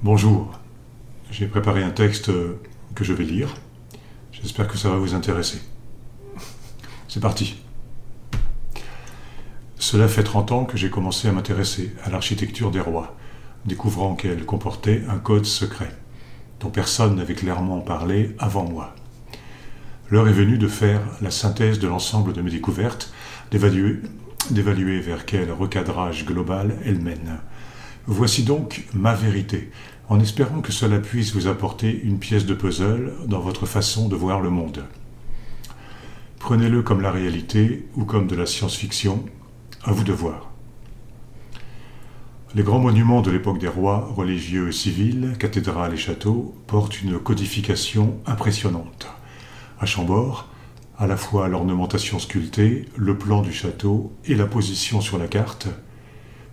Bonjour, j'ai préparé un texte que je vais lire. J'espère que ça va vous intéresser. C'est parti. Cela fait 30 ans que j'ai commencé à m'intéresser à l'architecture des rois, découvrant qu'elle comportait un code secret, dont personne n'avait clairement parlé avant moi. L'heure est venue de faire la synthèse de l'ensemble de mes découvertes, d'évaluer vers quel recadrage global elles mènent. Voici donc ma vérité, en espérant que cela puisse vous apporter une pièce de puzzle dans votre façon de voir le monde. Prenez-le comme la réalité ou comme de la science-fiction, à vous de voir. Les grands monuments de l'époque des rois, religieux et civils, cathédrales et châteaux, portent une codification impressionnante. À Chambord, à la fois l'ornementation sculptée, le plan du château et la position sur la carte,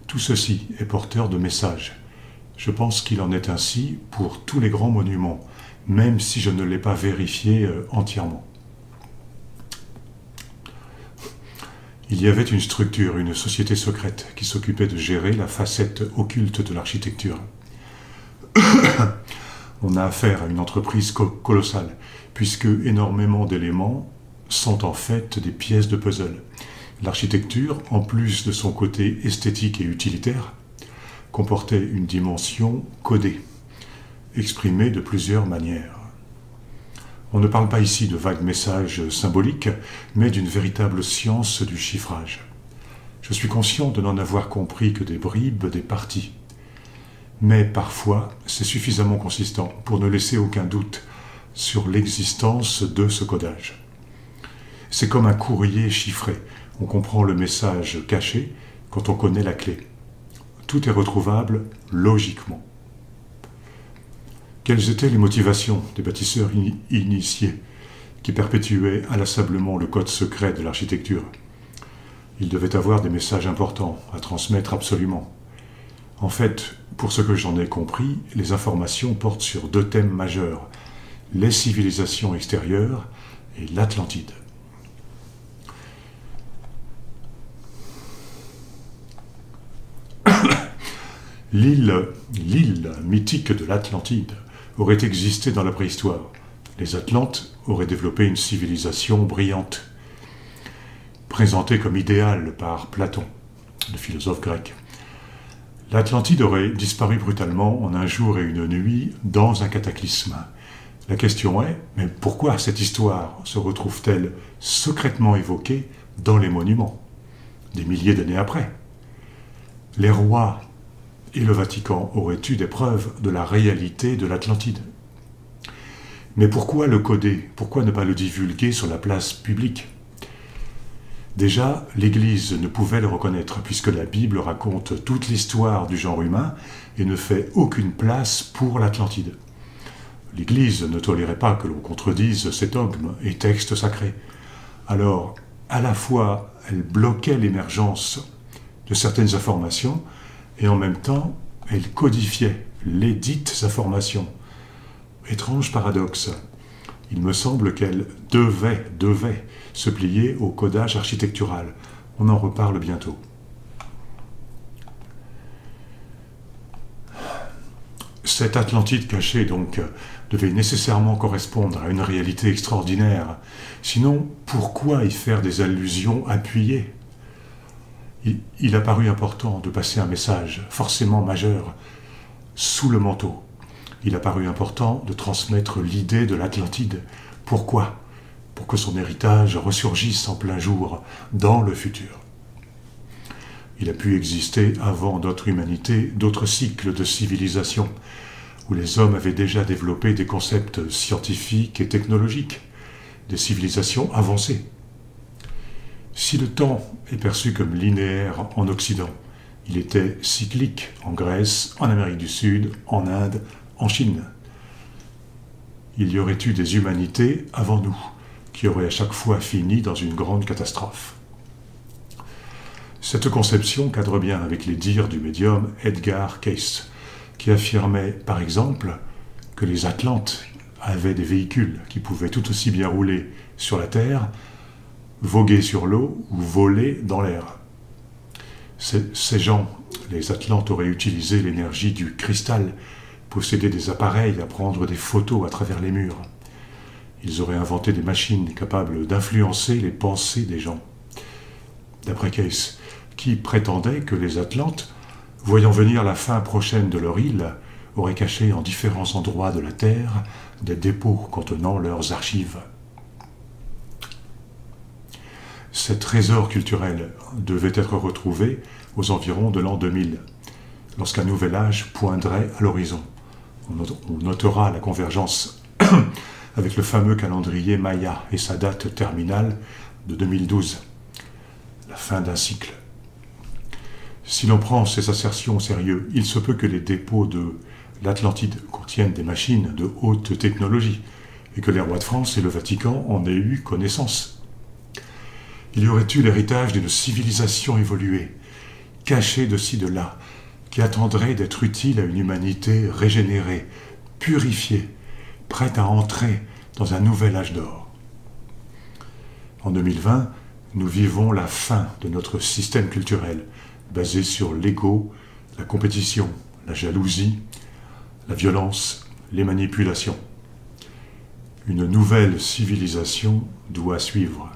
tout ceci est porteur de messages. Je pense qu'il en est ainsi pour tous les grands monuments, même si je ne l'ai pas vérifié entièrement. Il y avait une structure, une société secrète, qui s'occupait de gérer la facette occulte de l'architecture. On a affaire à une entreprise colossale, puisque énormément d'éléments sont en fait des pièces de puzzle. L'architecture, en plus de son côté esthétique et utilitaire, comportait une dimension codée, exprimée de plusieurs manières. On ne parle pas ici de vagues messages symboliques, mais d'une véritable science du chiffrage. Je suis conscient de n'en avoir compris que des bribes, des parties. Mais parfois, c'est suffisamment consistant pour ne laisser aucun doute sur l'existence de ce codage. C'est comme un courrier chiffré. On comprend le message caché quand on connaît la clé. Tout est retrouvable logiquement. Quelles étaient les motivations des bâtisseurs initiés qui perpétuaient inlassablement le code secret de l'architecture? Ils devaient avoir des messages importants à transmettre absolument. En fait, pour ce que j'en ai compris, les informations portent sur deux thèmes majeurs, les civilisations extérieures et l'Atlantide. L'île mythique de l'Atlantide aurait existé dans la préhistoire. Les Atlantes auraient développé une civilisation brillante, présentée comme idéale par Platon, le philosophe grec. L'Atlantide aurait disparu brutalement en un jour et une nuit dans un cataclysme. La question est, mais pourquoi cette histoire se retrouve-t-elle secrètement évoquée dans les monuments, des milliers d'années après? Les rois et le Vatican auraient eu des preuves de la réalité de l'Atlantide. Mais pourquoi le coder? Pourquoi ne pas le divulguer sur la place publique? Déjà, l'Église ne pouvait le reconnaître, puisque la Bible raconte toute l'histoire du genre humain et ne fait aucune place pour l'Atlantide. L'Église ne tolérait pas que l'on contredise ses dogmes et textes sacrés. Alors, à la fois, elle bloquait l'émergence de certaines informations, et en même temps, elle codifiait les dites informations. Étrange paradoxe. Il me semble qu'elle devait se plier au codage architectural. On en reparle bientôt. Cette Atlantide cachée, donc, devait nécessairement correspondre à une réalité extraordinaire. Sinon, pourquoi y faire des allusions appuyées ? Il a paru important de passer un message, forcément majeur, sous le manteau. Il a paru important de transmettre l'idée de l'Atlantide. Pourquoi? Pour que son héritage ressurgisse en plein jour, dans le futur. Il a pu exister avant notre humanité d'autres cycles de civilisation, où les hommes avaient déjà développé des concepts scientifiques et technologiques, des civilisations avancées. Si le temps est perçu comme linéaire en Occident, il était cyclique en Grèce, en Amérique du Sud, en Inde, en Chine. Il y aurait eu des humanités avant nous, qui auraient à chaque fois fini dans une grande catastrophe. Cette conception cadre bien avec les dires du médium Edgar Cayce, qui affirmait, par exemple, que les Atlantes avaient des véhicules qui pouvaient tout aussi bien rouler sur la Terre, voguer sur l'eau ou voler dans l'air. Ces gens, les Atlantes, auraient utilisé l'énergie du cristal possédaient des appareils à prendre des photos à travers les murs. Ils auraient inventé des machines capables d'influencer les pensées des gens. D'après Case, qui prétendait que les Atlantes, voyant venir la fin prochaine de leur île, auraient caché en différents endroits de la Terre des dépôts contenant leurs archives. Ces trésors culturels devaient être retrouvés aux environs de l'an 2000, lorsqu'un nouvel âge poindrait à l'horizon. On notera la convergence avec le fameux calendrier Maya et sa date terminale de 2012, la fin d'un cycle. Si l'on prend ces assertions au sérieux, il se peut que les dépôts de l'Atlantide contiennent des machines de haute technologie et que les rois de France et le Vatican en aient eu connaissance. Il y aurait eu l'héritage d'une civilisation évoluée, cachée de ci de là, qui attendrait d'être utile à une humanité régénérée, purifiée, prête à entrer dans un nouvel âge d'or. En 2020, nous vivons la fin de notre système culturel, basé sur l'ego, la compétition, la jalousie, la violence, les manipulations. Une nouvelle civilisation doit suivre.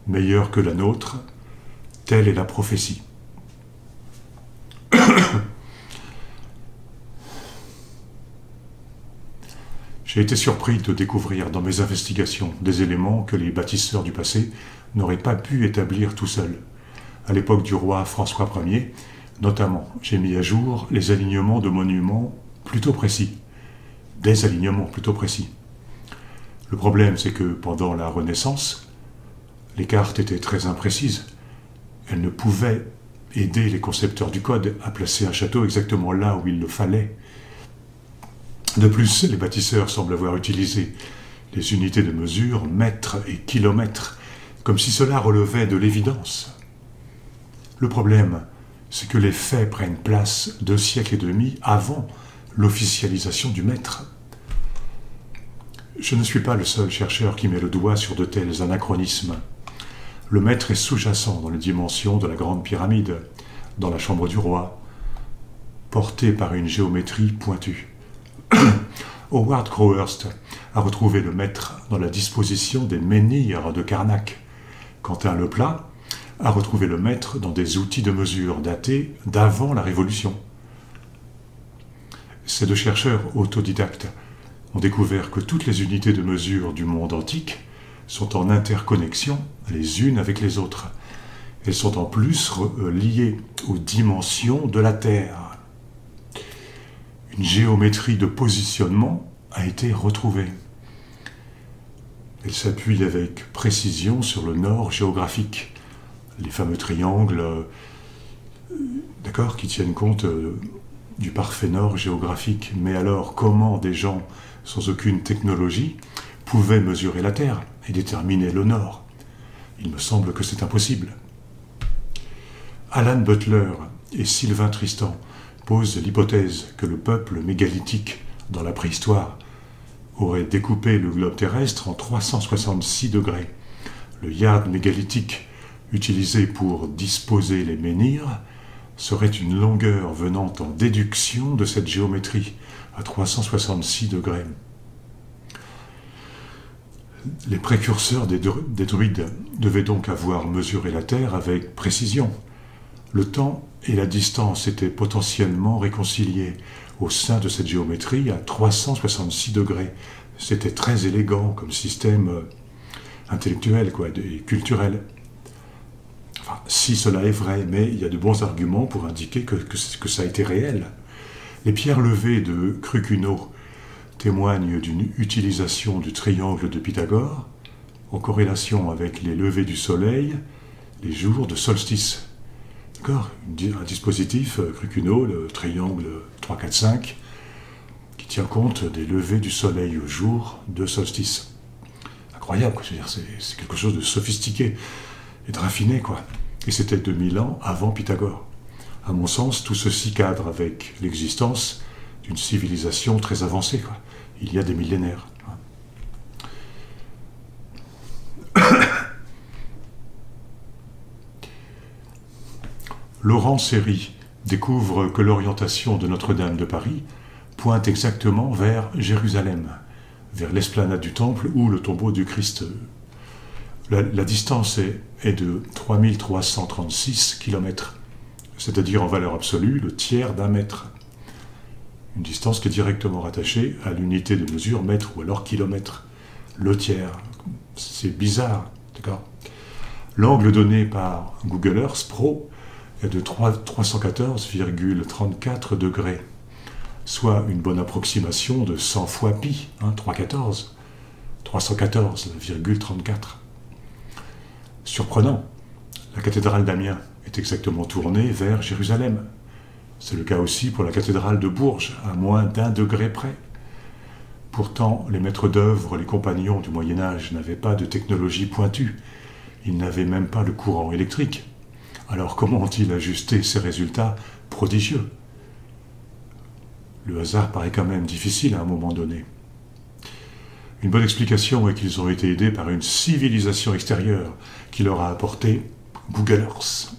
Meilleure que la nôtre, telle est la prophétie. J'ai été surpris de découvrir dans mes investigations des éléments que les bâtisseurs du passé n'auraient pas pu établir tout seuls. À l'époque du roi François Ier, notamment, j'ai mis à jour les alignements de monuments plutôt précis. Des alignements plutôt précis. Le problème, c'est que pendant la Renaissance, les cartes étaient très imprécises. Elles ne pouvaient aider les concepteurs du code à placer un château exactement là où il le fallait. De plus, les bâtisseurs semblent avoir utilisé les unités de mesure, mètres et kilomètres, comme si cela relevait de l'évidence. Le problème, c'est que les faits prennent place 2 siècles et demi avant l'officialisation du mètre. Je ne suis pas le seul chercheur qui met le doigt sur de tels anachronismes. Le mètre est sous-jacent dans les dimensions de la Grande Pyramide, dans la chambre du roi, porté par une géométrie pointue. Howard Crowhurst a retrouvé le mètre dans la disposition des menhirs de Karnak. Quentin Leplat a retrouvé le mètre dans des outils de mesure datés d'avant la Révolution. Ces 2 chercheurs autodidactes ont découvert que toutes les unités de mesure du monde antique sont en interconnexion les unes avec les autres. Elles sont en plus liées aux dimensions de la Terre. Une géométrie de positionnement a été retrouvée. Elle s'appuie avec précision sur le nord géographique, les fameux triangles, d'accord, qui tiennent compte du parfait nord géographique. Mais alors, comment des gens sans aucune technologie pouvaient mesurer la Terre et déterminer le nord? Il me semble que c'est impossible. Alan Butler et Sylvain Tristan posent l'hypothèse que le peuple mégalithique, dans la préhistoire, aurait découpé le globe terrestre en 366 degrés. Le yard mégalithique, utilisé pour disposer les menhirs, serait une longueur venant en déduction de cette géométrie, à 366 degrés. Les précurseurs des druides devaient donc avoir mesuré la Terre avec précision. Le temps et la distance étaient potentiellement réconciliés au sein de cette géométrie à 366 degrés. C'était très élégant comme système intellectuel et culturel. Enfin, si cela est vrai, mais il y a de bons arguments pour indiquer que ça a été réel. Les pierres levées de Crucuno témoignent d'une utilisation du triangle de Pythagore en corrélation avec les levées du soleil, les jours de solstice. D'accord ? Un dispositif, Crucuno, le triangle 3, 4, 5, qui tient compte des levées du soleil au jour de solstice. Incroyable, quoi. Je veux dire, c'est quelque chose de sophistiqué et de raffiné, quoi. Et c'était 2000 ans avant Pythagore. À mon sens, tout ceci cadre avec l'existence d'une civilisation très avancée, quoi. Il y a des millénaires. Laurent Sérry découvre que l'orientation de Notre-Dame de Paris pointe exactement vers Jérusalem, vers l'esplanade du temple ou le tombeau du Christ. La distance est de 3336 km, c'est-à-dire en valeur absolue le tiers d'un mètre. Une distance qui est directement rattachée à l'unité de mesure mètre ou alors kilomètre. Le tiers, c'est bizarre, d'accord? L'angle donné par Google Earth Pro est de 314,34 degrés, soit une bonne approximation de 100 fois pi, 314,34. Surprenant, la cathédrale d'Amiens est exactement tournée vers Jérusalem. C'est le cas aussi pour la cathédrale de Bourges, à moins d'1 degré près. Pourtant, les maîtres d'œuvre, les compagnons du Moyen-Âge n'avaient pas de technologie pointue. Ils n'avaient même pas le courant électrique. Alors comment ont-ils ajusté ces résultats prodigieux? Le hasard paraît quand même difficile à un moment donné. Une bonne explication est qu'ils ont été aidés par une civilisation extérieure qui leur a apporté Google Earth.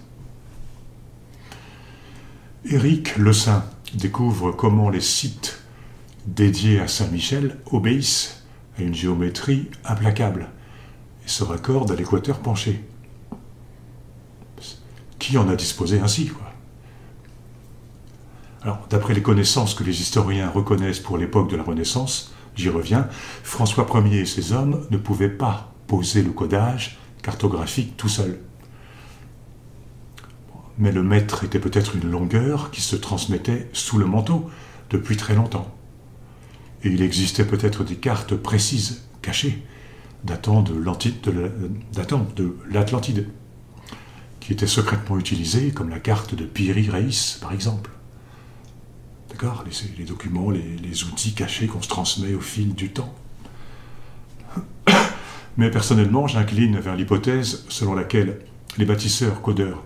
Éric Le Saint découvre comment les sites dédiés à Saint-Michel obéissent à une géométrie implacable et se raccordent à l'équateur penché. Qui en a disposé ainsi, quoi? Alors, d'après les connaissances que les historiens reconnaissent pour l'époque de la Renaissance, j'y reviens, François Ier et ses hommes ne pouvaient pas poser le codage cartographique tout seul. Mais le mètre était peut-être une longueur qui se transmettait sous le manteau depuis très longtemps. Et il existait peut-être des cartes précises, cachées, datant de l'Atlantide, qui étaient secrètement utilisées, comme la carte de Piri Reis, par exemple. D'accord? Les documents, les outils cachés qu'on se transmet au fil du temps. Mais personnellement, j'incline vers l'hypothèse selon laquelle les bâtisseurs codeurs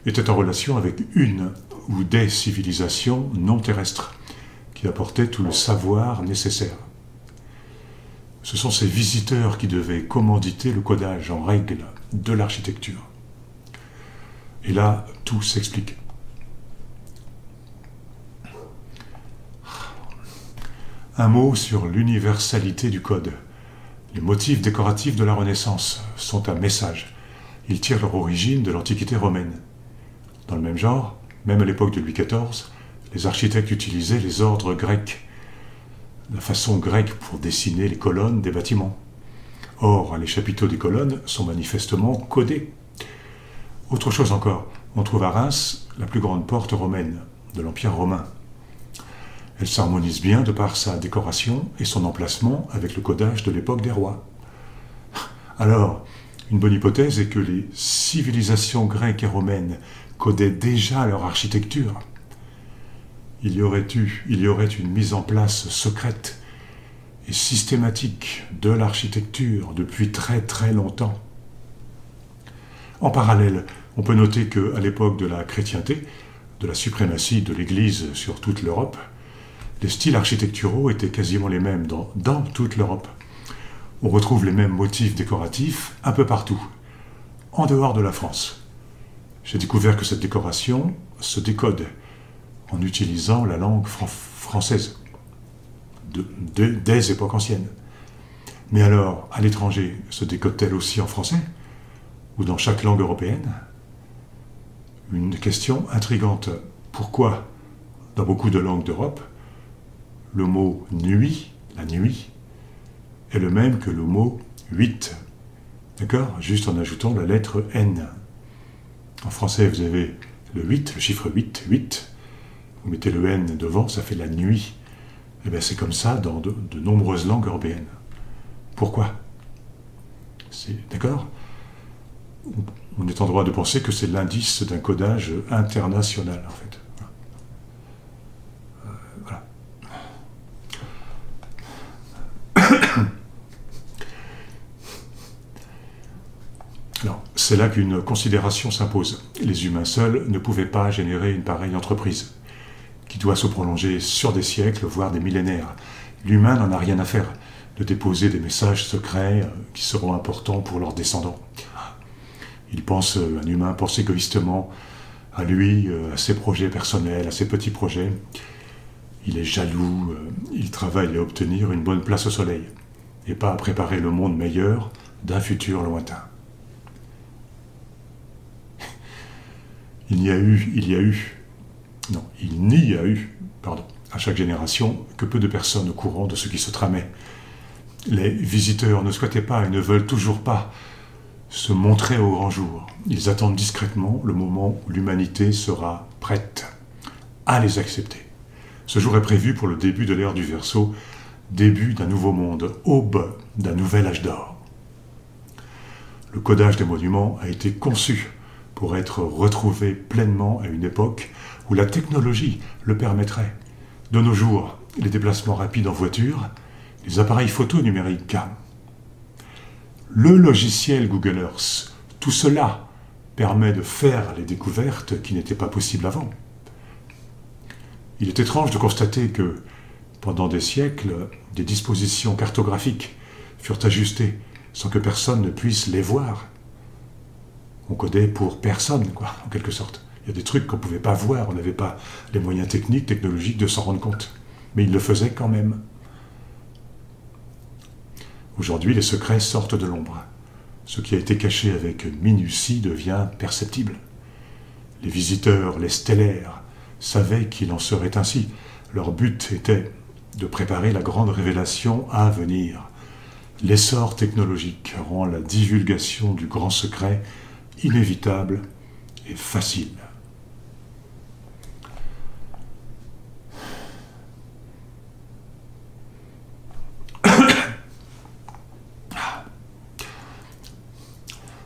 étaient en relation avec une ou des civilisations non terrestres qui apportaient tout le savoir nécessaire. Ce sont ces visiteurs qui devaient commanditer le codage en règle de l'architecture. Et là, tout s'explique. Un mot sur l'universalité du code. Les motifs décoratifs de la Renaissance sont un message. Ils tirent leur origine de l'Antiquité romaine. Dans le même genre, même à l'époque de Louis XIV, les architectes utilisaient les ordres grecs, la façon grecque pour dessiner les colonnes des bâtiments. Or, les chapiteaux des colonnes sont manifestement codés. Autre chose encore, on trouve à Reims la plus grande porte romaine de l'Empire romain. Elle s'harmonise bien de par sa décoration et son emplacement avec le codage de l'époque des rois. Alors, une bonne hypothèse est que les civilisations grecques et romaines codaient déjà leur architecture. Il y aurait une mise en place secrète et systématique de l'architecture depuis très très longtemps. En parallèle, on peut noter qu'à l'époque de la chrétienté, de la suprématie de l'Église sur toute l'Europe, les styles architecturaux étaient quasiment les mêmes dans toute l'Europe. On retrouve les mêmes motifs décoratifs un peu partout, en dehors de la France. J'ai découvert que cette décoration se décode en utilisant la langue française des époques anciennes. Mais alors, à l'étranger, se décode-t-elle aussi en français ou dans chaque langue européenne? Une question intrigante. Pourquoi, dans beaucoup de langues d'Europe, le mot nuit, la nuit, est le même que le mot 8. D'accord? Juste en ajoutant la lettre N. En français, vous avez le 8, le chiffre 8, 8. Vous mettez le N devant, ça fait la nuit. Et bien c'est comme ça dans de nombreuses langues européennes. Pourquoi? D'accord? On est en droit de penser que c'est l'indice d'un codage international, en fait. Voilà. Alors, c'est là qu'une considération s'impose. Les humains seuls ne pouvaient pas générer une pareille entreprise, qui doit se prolonger sur des siècles, voire des millénaires. L'humain n'en a rien à faire de déposer des messages secrets qui seront importants pour leurs descendants. Un humain pense égoïstement à lui, à ses projets personnels, à ses petits projets. Il est jaloux, il travaille à obtenir une bonne place au soleil, et pas à préparer le monde meilleur d'un futur lointain. Il n'y a eu, à chaque génération, que peu de personnes au courant de ce qui se tramait. Les visiteurs ne souhaitaient pas et ne veulent toujours pas se montrer au grand jour. Ils attendent discrètement le moment où l'humanité sera prête à les accepter. Ce jour est prévu pour le début de l'ère du Verseau, début d'un nouveau monde, aube d'un nouvel âge d'or. Le codage des monuments a été conçu pour être retrouvé pleinement à une époque où la technologie le permettrait. De nos jours, les déplacements rapides en voiture, les appareils photo numériques, le logiciel Google Earth, tout cela permet de faire les découvertes qui n'étaient pas possibles avant. Il est étrange de constater que, pendant des siècles, des dispositions cartographiques furent ajustées sans que personne ne puisse les voir. On codait pour personne, quoi, en quelque sorte. Il y a des trucs qu'on ne pouvait pas voir, on n'avait pas les moyens techniques, technologiques de s'en rendre compte. Mais ils le faisaient quand même. Aujourd'hui, les secrets sortent de l'ombre. Ce qui a été caché avec minutie devient perceptible. Les visiteurs, les stellaires, savaient qu'il en serait ainsi. Leur but était de préparer la grande révélation à venir. L'essor technologique rend la divulgation du grand secret inévitable et facile.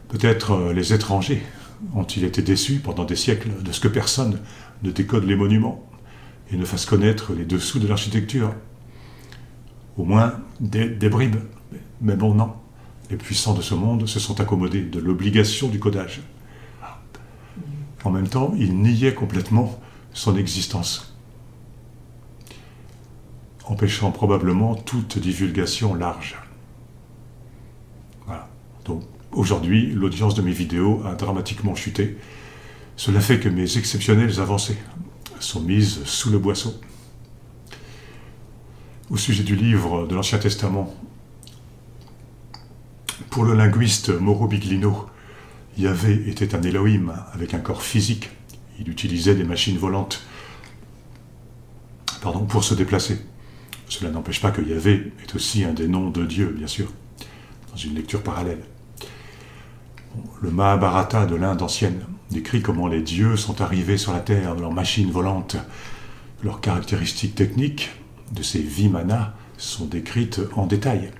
Peut-être les étrangers ont-ils été déçus pendant des siècles de ce que personne ne décode les monuments et ne fasse connaître les dessous de l'architecture. Au moins des bribes. Mais bon, non. Les puissants de ce monde se sont accommodés de l'obligation du codage. En même temps, ils niaient complètement son existence, empêchant probablement toute divulgation large. Voilà. Donc, aujourd'hui, l'audience de mes vidéos a dramatiquement chuté. Cela fait que mes exceptionnelles avancées sont mises sous le boisseau. Au sujet du livre de l'Ancien Testament, pour le linguiste Mauro Biglino, Yahvé était un Elohim avec un corps physique. Il utilisait des machines volantes pour se déplacer. Cela n'empêche pas que Yahvé est aussi un des noms de Dieu, bien sûr, dans une lecture parallèle. Le Mahabharata de l'Inde ancienne décrit comment les dieux sont arrivés sur la terre de leurs machines volantes. Leurs caractéristiques techniques de ces Vimana sont décrites en détail.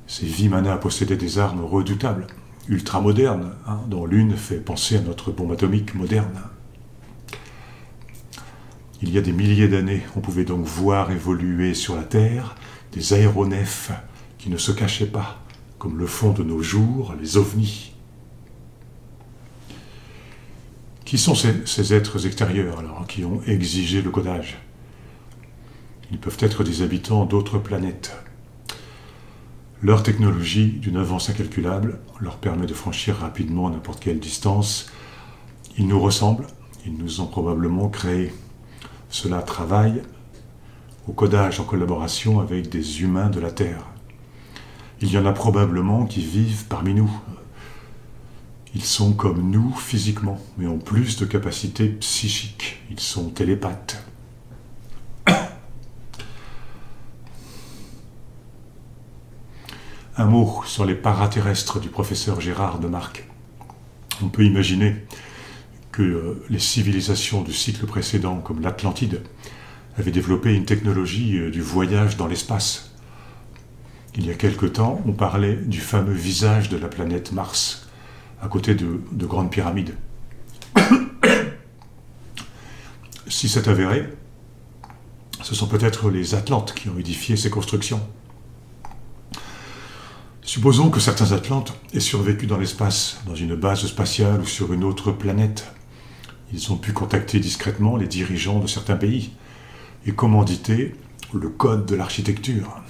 Ces Vimana possédaient des armes redoutables, ultra-modernes, dont l'une fait penser à notre bombe atomique moderne. Il y a des milliers d'années, on pouvait donc voir évoluer sur la Terre des aéronefs qui ne se cachaient pas, comme le font de nos jours les ovnis. Qui sont ces êtres extérieurs, alors, qui ont exigé le codage? Ils peuvent être des habitants d'autres planètes. Leur technologie, d'une avance incalculable, leur permet de franchir rapidement n'importe quelle distance. Ils nous ressemblent, ils nous ont probablement créés. Cela travaille au codage en collaboration avec des humains de la Terre. Il y en a probablement qui vivent parmi nous. Ils sont comme nous physiquement, mais ont plus de capacités psychiques. Ils sont télépathes. Un mot sur les paraterrestres du professeur Gérard Demarque. On peut imaginer que les civilisations du cycle précédent, comme l'Atlantide, avaient développé une technologie du voyage dans l'espace. Il y a quelque temps, on parlait du fameux visage de la planète Mars, à côté de grandes pyramides. Si c'est avéré, ce sont peut-être les Atlantes qui ont édifié ces constructions. Supposons que certains Atlantes aient survécu dans l'espace, dans une base spatiale ou sur une autre planète. Ils ont pu contacter discrètement les dirigeants de certains pays et commanditer le code de l'architecture.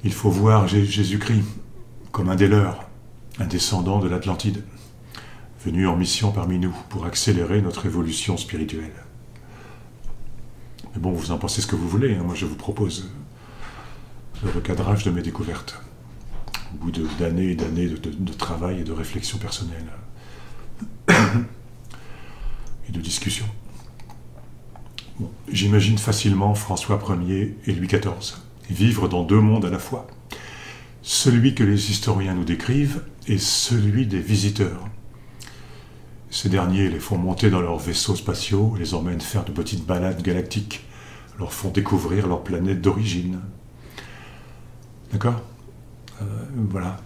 Il faut voir Jésus-Christ comme un des leurs, un descendant de l'Atlantide. venus en mission parmi nous pour accélérer notre évolution spirituelle. Mais bon, vous en pensez ce que vous voulez, hein. Moi je vous propose le recadrage de mes découvertes, au bout d'années et d'années de travail et de réflexion personnelle, et de discussion. Bon, j'imagine facilement François Ier et Louis XIV vivre dans deux mondes à la fois, celui que les historiens nous décrivent et celui des visiteurs. Ces derniers les font monter dans leurs vaisseaux spatiaux, les emmènent faire de petites balades galactiques, leur font découvrir leur planète d'origine. D'accord ? Voilà.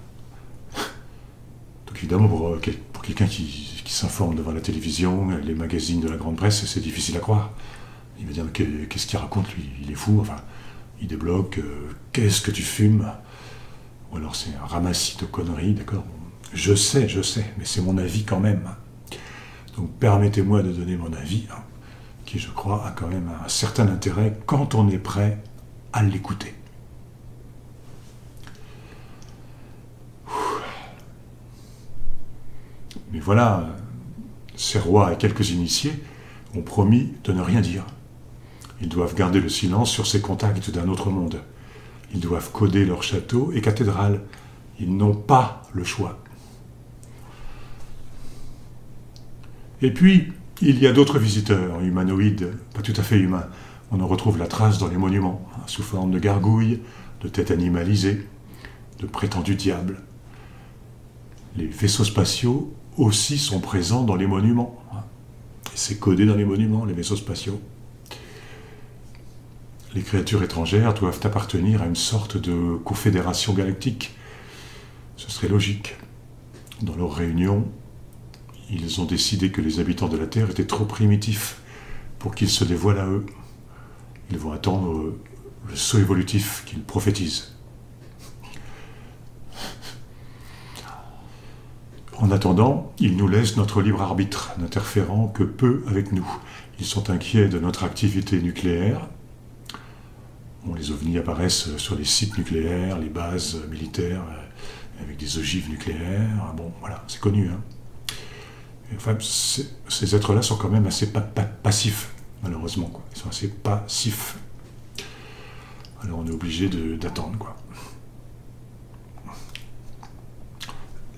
Donc évidemment, pour quelqu'un qui s'informe devant la télévision, les magazines de la grande presse, c'est difficile à croire. Il va dire, qu'est-ce qu'il raconte, lui? Il est fou, enfin, il débloque, qu'est-ce que tu fumes? Ou alors c'est un ramassis de conneries, d'accord? Je sais, mais c'est mon avis quand même. Donc permettez-moi de donner mon avis, hein, qui je crois a quand même un certain intérêt quand on est prêt à l'écouter. Mais voilà, ces rois et quelques initiés ont promis de ne rien dire. Ils doivent garder le silence sur ces contacts d'un autre monde. Ils doivent coder leurs châteaux et cathédrales. Ils n'ont pas le choix. Et puis, il y a d'autres visiteurs, humanoïdes, pas tout à fait humains. On en retrouve la trace dans les monuments, sous forme de gargouilles, de têtes animalisées, de prétendus diables. Les vaisseaux spatiaux aussi sont présents dans les monuments. Et c'est codé dans les monuments, les vaisseaux spatiaux. Les créatures étrangères doivent appartenir à une sorte de confédération galactique. Ce serait logique. Dans leur réunion, ils ont décidé que les habitants de la Terre étaient trop primitifs pour qu'ils se dévoilent à eux. Ils vont attendre le saut évolutif qu'ils prophétisent. En attendant, ils nous laissent notre libre arbitre, n'interférant que peu avec nous. Ils sont inquiets de notre activité nucléaire. Bon, les ovnis apparaissent sur les sites nucléaires, les bases militaires, avec des ogives nucléaires. Bon, voilà, c'est connu, hein. Enfin, ces êtres-là sont quand même assez passifs, malheureusement, quoi. Ils sont assez passifs. Alors on est obligé d'attendre, quoi.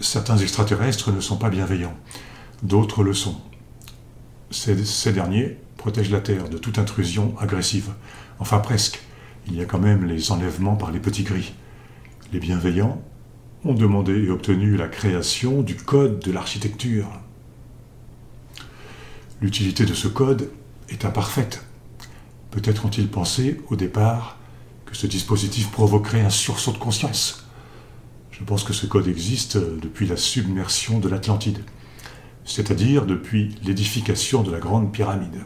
Certains extraterrestres ne sont pas bienveillants, d'autres le sont. Ces derniers protègent la Terre de toute intrusion agressive. Enfin, presque. Il y a quand même les enlèvements par les petits gris. Les bienveillants ont demandé et obtenu la création du code de l'architecture. L'utilité de ce code est imparfaite. Peut-être ont-ils pensé, au départ, que ce dispositif provoquerait un sursaut de conscience. Je pense que ce code existe depuis la submersion de l'Atlantide, c'est-à-dire depuis l'édification de la Grande Pyramide.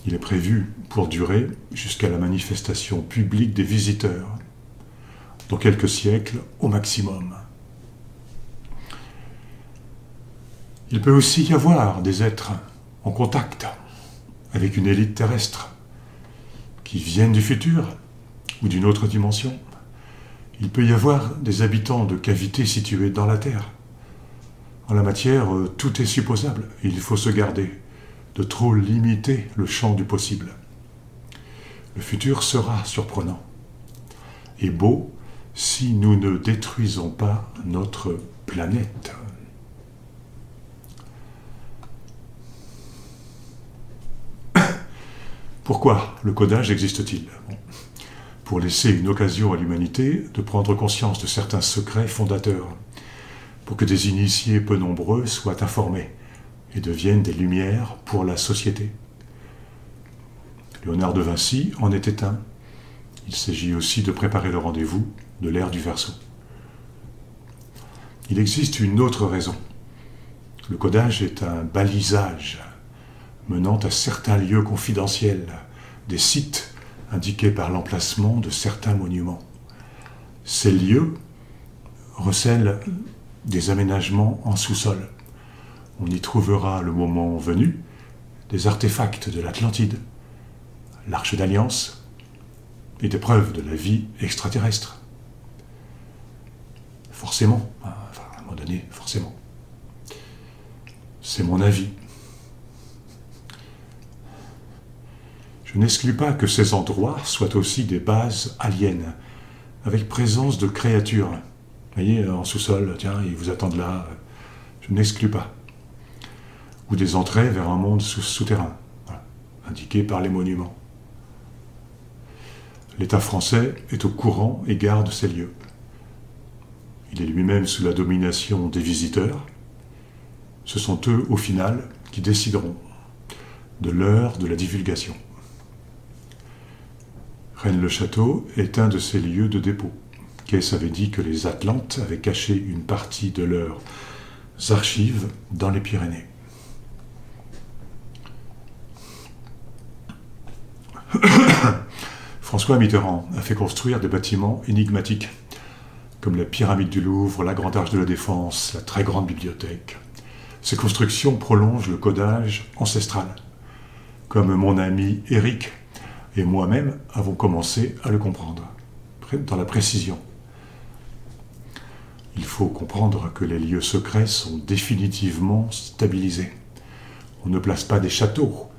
Il est prévu pour durer jusqu'à la manifestation publique des visiteurs, dans quelques siècles au maximum. Il peut aussi y avoir des êtres en contact avec une élite terrestre qui viennent du futur ou d'une autre dimension. Il peut y avoir des habitants de cavités situées dans la Terre. En la matière, tout est supposable. Il faut se garder de trop limiter le champ du possible. Le futur sera surprenant et beau si nous ne détruisons pas notre planète. Pourquoi le codage existe-t-il ? Pour laisser une occasion à l'humanité de prendre conscience de certains secrets fondateurs, pour que des initiés peu nombreux soient informés et deviennent des lumières pour la société. Léonard de Vinci en était un. Il s'agit aussi de préparer le rendez-vous de l'ère du Verseau. Il existe une autre raison. Le codage est un balisage menant à certains lieux confidentiels, des sites indiqués par l'emplacement de certains monuments. Ces lieux recèlent des aménagements en sous-sol. On y trouvera, le moment venu, des artefacts de l'Atlantide, l'Arche d'Alliance et des preuves de la vie extraterrestre. Forcément, enfin, à un moment donné, forcément. C'est mon avis. Je n'exclus pas que ces endroits soient aussi des bases aliens, avec présence de créatures. Vous voyez, en sous-sol, tiens, ils vous attendent là. Je n'exclus pas. Ou des entrées vers un monde souterrain, voilà, indiquées par les monuments. L'État français est au courant et garde ces lieux. Il est lui-même sous la domination des visiteurs. Ce sont eux, au final, qui décideront de l'heure de la divulgation. Rennes-le-Château est un de ces lieux de dépôt. Caisse avait dit que les Atlantes avaient caché une partie de leurs archives dans les Pyrénées. François Mitterrand a fait construire des bâtiments énigmatiques, comme la pyramide du Louvre, la Grande Arche de la Défense, la très grande bibliothèque. Ces constructions prolongent le codage ancestral, comme mon ami Éric et moi-même avons commencé à le comprendre, dans la précision. Il faut comprendre que les lieux secrets sont définitivement stabilisés. On ne place pas des châteaux,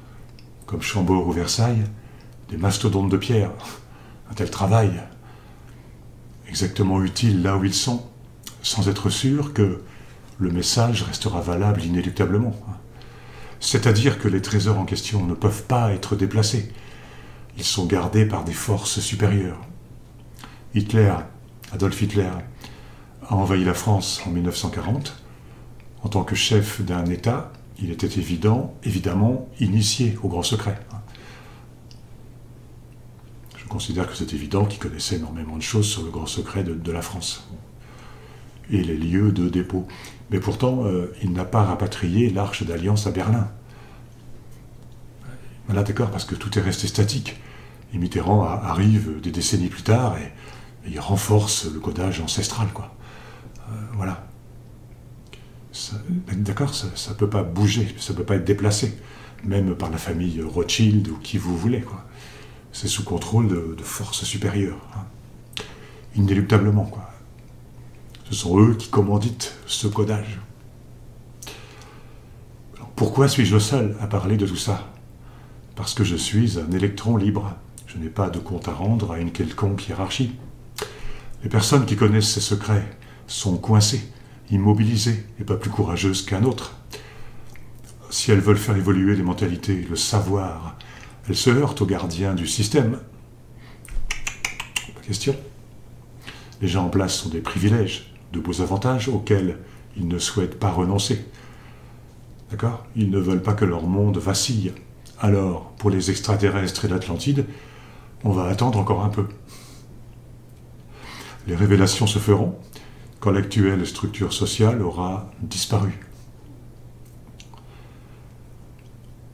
comme Chambord ou Versailles, des mastodontes de pierre. Un tel travail, exactement utile là où ils sont, sans être sûr que le message restera valable inéluctablement. C'est-à-dire que les trésors en question ne peuvent pas être déplacés. Ils sont gardés par des forces supérieures. Adolf Hitler, a envahi la France en 1940. En tant que chef d'un État, il était évidemment initié au grand secret. Je considère que c'est évident qu'il connaissait énormément de choses sur le grand secret de la France et les lieux de dépôt. Mais pourtant, il n'a pas rapatrié l'Arche d'Alliance à Berlin. Voilà, d'accord, parce que tout est resté statique. Et Mitterrand arrive des décennies plus tard et il renforce le codage ancestral, quoi. Voilà. D'accord, ça ne peut pas bouger, ça ne peut pas être déplacé, même par la famille Rothschild ou qui vous voulez, quoi. C'est sous contrôle de forces supérieures, hein. Inéluctablement, quoi. Ce sont eux qui commanditent ce codage. Alors, pourquoi suis-je le seul à parler de tout ça? Parce que je suis un électron libre. Je n'ai pas de compte à rendre à une quelconque hiérarchie. Les personnes qui connaissent ces secrets sont coincées, immobilisées et pas plus courageuses qu'un autre. Si elles veulent faire évoluer les mentalités, le savoir, elles se heurtent aux gardiens du système. Pas question. Les gens en place ont des privilèges, de beaux avantages auxquels ils ne souhaitent pas renoncer. D'accord? Ils ne veulent pas que leur monde vacille. Alors, pour les extraterrestres et l'Atlantide, on va attendre encore un peu. Les révélations se feront quand l'actuelle structure sociale aura disparu.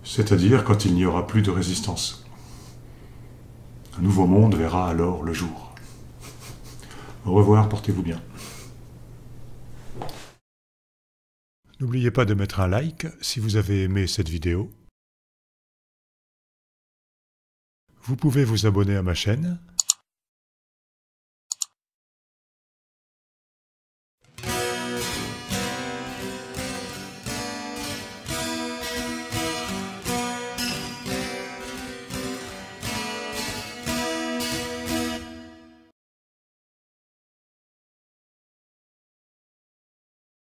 C'est-à-dire quand il n'y aura plus de résistance. Un nouveau monde verra alors le jour. Au revoir, portez-vous bien. N'oubliez pas de mettre un like si vous avez aimé cette vidéo. Vous pouvez vous abonner à ma chaîne